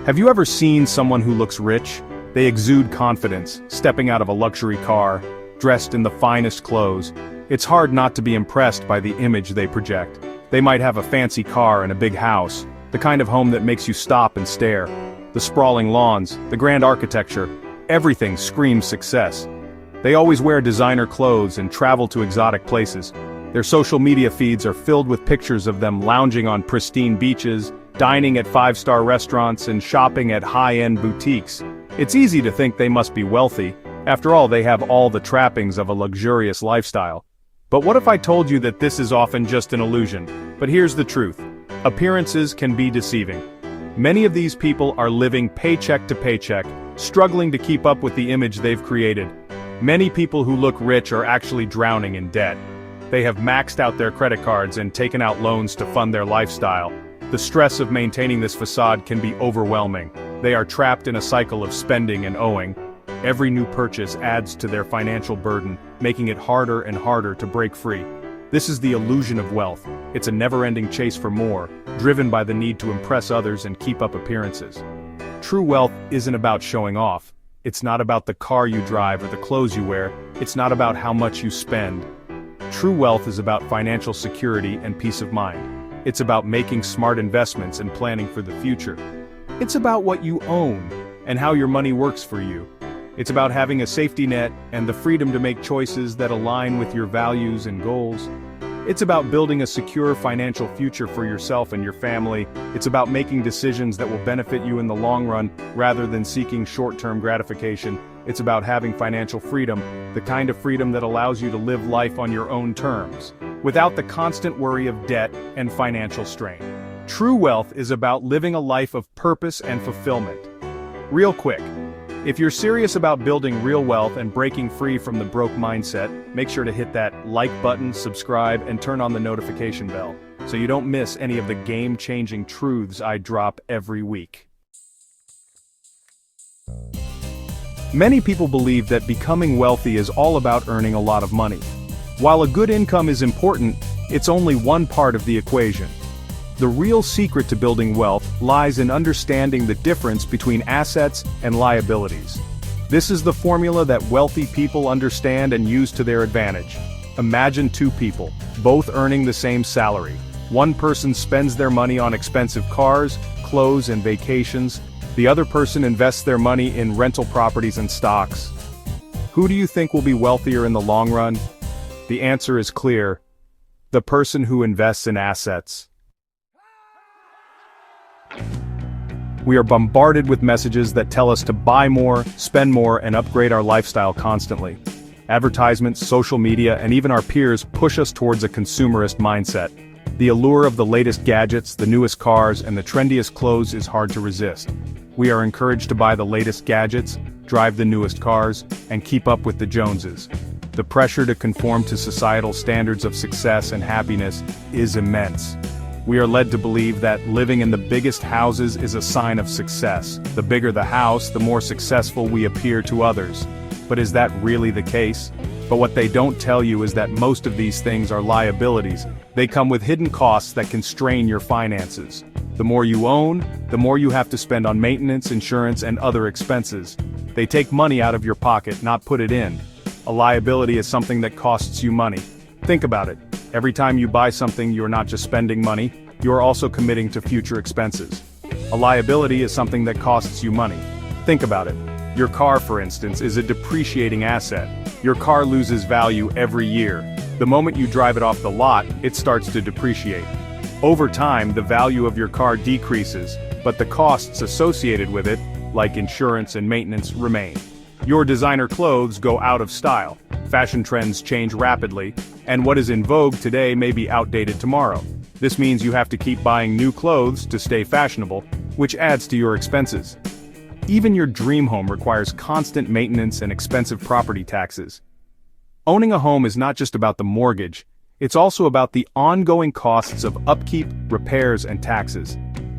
Have you ever seen someone who looks rich? They exude confidence, stepping out of a luxury car, dressed in the finest clothes. It's hard not to be impressed by the image they project. They might have a fancy car and a big house, the kind of home that makes you stop and stare. The sprawling lawns, the grand architecture, everything screams success. They always wear designer clothes and travel to exotic places. Their social media feeds are filled with pictures of them lounging on pristine beaches, dining at five-star restaurants, and shopping at high-end boutiques. It's easy to think they must be wealthy. After all, they have all the trappings of a luxurious lifestyle. But what if I told you that this is often just an illusion? But here's the truth. Appearances can be deceiving. Many of these people are living paycheck to paycheck, struggling to keep up with the image they've created. Many people who look rich are actually drowning in debt. They have maxed out their credit cards and taken out loans to fund their lifestyle. The stress of maintaining this facade can be overwhelming. They are trapped in a cycle of spending and owing. Every new purchase adds to their financial burden, making it harder and harder to break free. This is the illusion of wealth. It's a never-ending chase for more, driven by the need to impress others and keep up appearances. True wealth isn't about showing off. It's not about the car you drive or the clothes you wear. It's not about how much you spend. True wealth is about financial security and peace of mind. It's about making smart investments and planning for the future. It's about what you own and how your money works for you. It's about having a safety net and the freedom to make choices that align with your values and goals. It's about building a secure financial future for yourself and your family. It's about making decisions that will benefit you in the long run rather than seeking short-term gratification. It's about having financial freedom, the kind of freedom that allows you to live life on your own terms, without the constant worry of debt and financial strain. True wealth is about living a life of purpose and fulfillment. Real quick, if you're serious about building real wealth and breaking free from the broke mindset, make sure to hit that like button, subscribe, and turn on the notification bell, so you don't miss any of the game-changing truths I drop every week. Many people believe that becoming wealthy is all about earning a lot of money. While a good income is important, it's only one part of the equation. The real secret to building wealth lies in understanding the difference between assets and liabilities. This is the formula that wealthy people understand and use to their advantage. Imagine two people, both earning the same salary. One person spends their money on expensive cars, clothes, and vacations. The other person invests their money in rental properties and stocks. Who do you think will be wealthier in the long run? The answer is clear: the person who invests in assets. We are bombarded with messages that tell us to buy more, spend more, and upgrade our lifestyle constantly. Advertisements, social media, and even our peers push us towards a consumerist mindset. The allure of the latest gadgets, the newest cars, and the trendiest clothes is hard to resist. We are encouraged to buy the latest gadgets, drive the newest cars, and keep up with the Joneses. The pressure to conform to societal standards of success and happiness is immense. We are led to believe that living in the biggest houses is a sign of success. The bigger the house, the more successful we appear to others. But is that really the case? But what they don't tell you is that most of these things are liabilities. They come with hidden costs that can strain your finances. The more you own, the more you have to spend on maintenance, insurance, and other expenses. They take money out of your pocket, not put it in. A liability is something that costs you money. Think about it. Every time you buy something, you're not just spending money, you're also committing to future expenses. A liability is something that costs you money. Think about it. Your car, for instance, is a depreciating asset. Your car loses value every year. The moment you drive it off the lot, it starts to depreciate. Over time, the value of your car decreases, but the costs associated with it, like insurance and maintenance, remain. Your designer clothes go out of style. Fashion trends change rapidly, and what is in vogue today may be outdated tomorrow. This means you have to keep buying new clothes to stay fashionable, which adds to your expenses. Even your dream home requires constant maintenance and expensive property taxes. Owning a home is not just about the mortgage, it's also about the ongoing costs of upkeep, repairs, and taxes.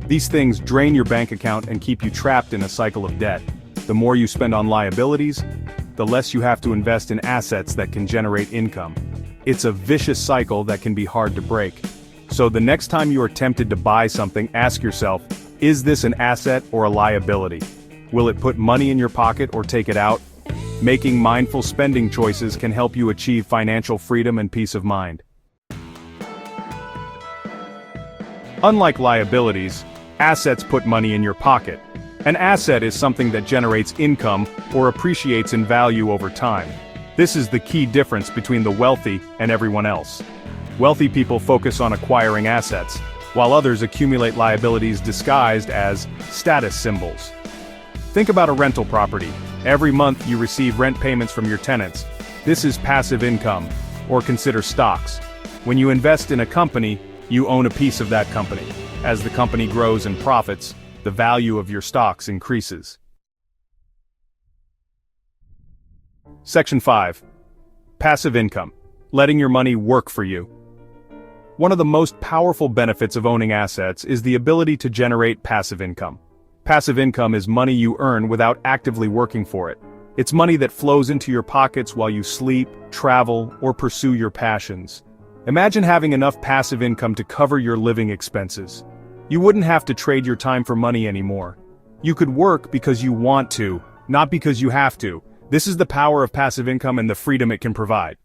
These things drain your bank account and keep you trapped in a cycle of debt. The more you spend on liabilities, the less you have to invest in assets that can generate income. It's a vicious cycle that can be hard to break. So the next time you are tempted to buy something, ask yourself, Is this an asset or a liability? Will it put money in your pocket or take it out? Making mindful spending choices can help you achieve financial freedom and peace of mind. Unlike liabilities, assets put money in your pocket. An asset is something that generates income or appreciates in value over time. This is the key difference between the wealthy and everyone else. Wealthy people focus on acquiring assets, while others accumulate liabilities disguised as status symbols. Think about a rental property. Every month you receive rent payments from your tenants. This is passive income, or consider stocks. When you invest in a company, you own a piece of that company. As the company grows and profits, the value of your stocks increases. Section 5. Passive income. Letting your money work for you. One of the most powerful benefits of owning assets is the ability to generate passive income. Passive income is money you earn without actively working for it. It's money that flows into your pockets while you sleep, travel, or pursue your passions. Imagine having enough passive income to cover your living expenses. You wouldn't have to trade your time for money anymore. You could work because you want to, not because you have to. This is the power of passive income and the freedom it can provide.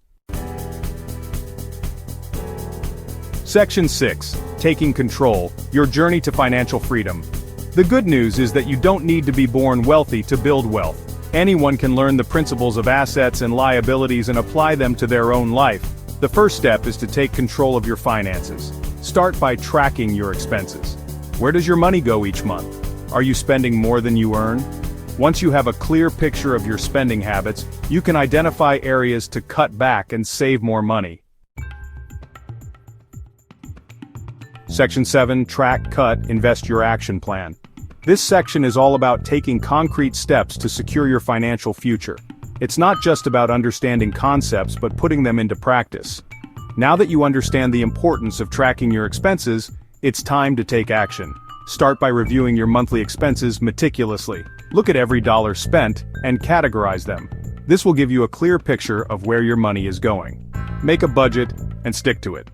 Section 6. Taking control, your journey to financial freedom. The good news is that you don't need to be born wealthy to build wealth. Anyone can learn the principles of assets and liabilities and apply them to their own life. The first step is to take control of your finances. Start by tracking your expenses. Where does your money go each month? Are you spending more than you earn? Once you have a clear picture of your spending habits, you can identify areas to cut back and save more money. Section 7. Track, cut, invest your action plan. This section is all about taking concrete steps to secure your financial future. It's not just about understanding concepts but putting them into practice. Now that you understand the importance of tracking your expenses, it's time to take action. Start by reviewing your monthly expenses meticulously. Look at every dollar spent and categorize them. This will give you a clear picture of where your money is going. Make a budget and stick to it.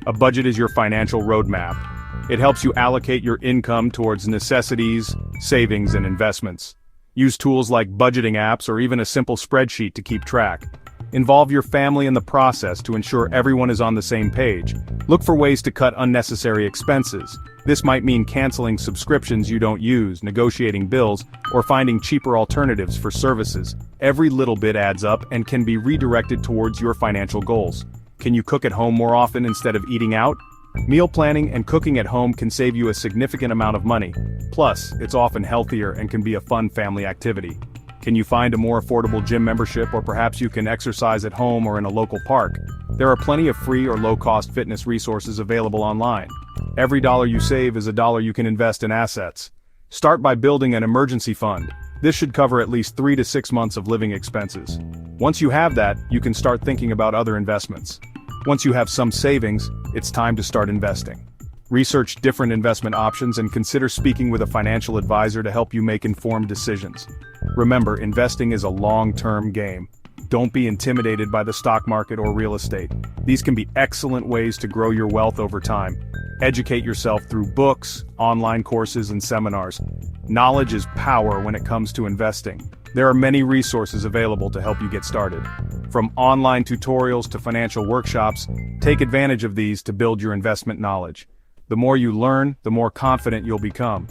A budget is your financial roadmap. It helps you allocate your income towards necessities, savings, and investments. Use tools like budgeting apps or even a simple spreadsheet to keep track. Involve your family in the process to ensure everyone is on the same page. Look for ways to cut unnecessary expenses. This might mean canceling subscriptions you don't use, negotiating bills, or finding cheaper alternatives for services. Every little bit adds up and can be redirected towards your financial goals. Can you cook at home more often instead of eating out? Meal planning and cooking at home can save you a significant amount of money. Plus, it's often healthier and can be a fun family activity. Can you find a more affordable gym membership, or perhaps you can exercise at home or in a local park? There are plenty of free or low-cost fitness resources available online. Every dollar you save is a dollar you can invest in assets. Start by building an emergency fund. This should cover at least 3 to 6 months of living expenses. Once you have that, you can start thinking about other investments. Once you have some savings, it's time to start investing. Research different investment options and consider speaking with a financial advisor to help you make informed decisions. Remember, investing is a long-term game. Don't be intimidated by the stock market or real estate. These can be excellent ways to grow your wealth over time. Educate yourself through books, online courses, and seminars. Knowledge is power when it comes to investing. There are many resources available to help you get started. From online tutorials to financial workshops, take advantage of these to build your investment knowledge. The more you learn, the more confident you'll become.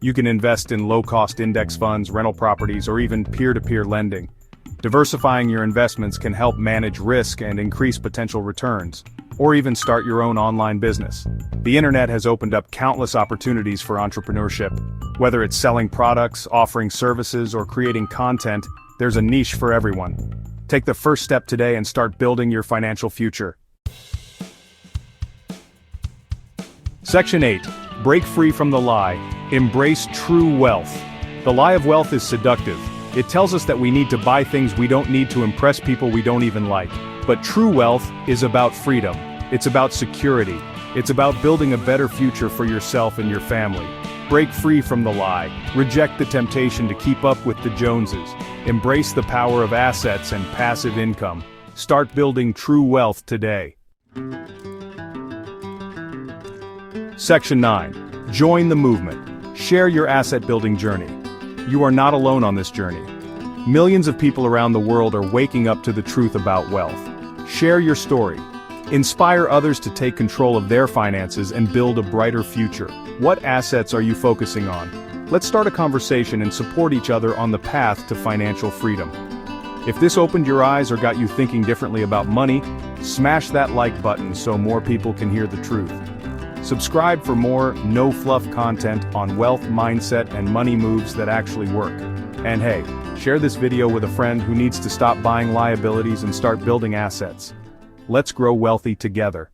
You can invest in low-cost index funds, rental properties, or even peer-to-peer lending. Diversifying your investments can help manage risk and increase potential returns, or even start your own online business. The internet has opened up countless opportunities for entrepreneurship. Whether it's selling products, offering services, or creating content, there's a niche for everyone. Take the first step today and start building your financial future. Section 8. Break free from the lie. Embrace true wealth. The lie of wealth is seductive. It tells us that we need to buy things we don't need to impress people we don't even like. But true wealth is about freedom. It's about security. It's about building a better future for yourself and your family. Break free from the lie. Reject the temptation to keep up with the Joneses. Embrace the power of assets and passive income. Start building true wealth today. Section 9. Join the movement. Share your asset building journey. You are not alone on this journey. Millions of people around the world are waking up to the truth about wealth. Share your story. Inspire others to take control of their finances and build a brighter future. What assets are you focusing on? Let's start a conversation and support each other on the path to financial freedom. If this opened your eyes or got you thinking differently about money, smash that like button so more people can hear the truth. Subscribe for more no-fluff content on wealth mindset and money moves that actually work. And hey, share this video with a friend who needs to stop buying liabilities and start building assets. Let's grow wealthy together.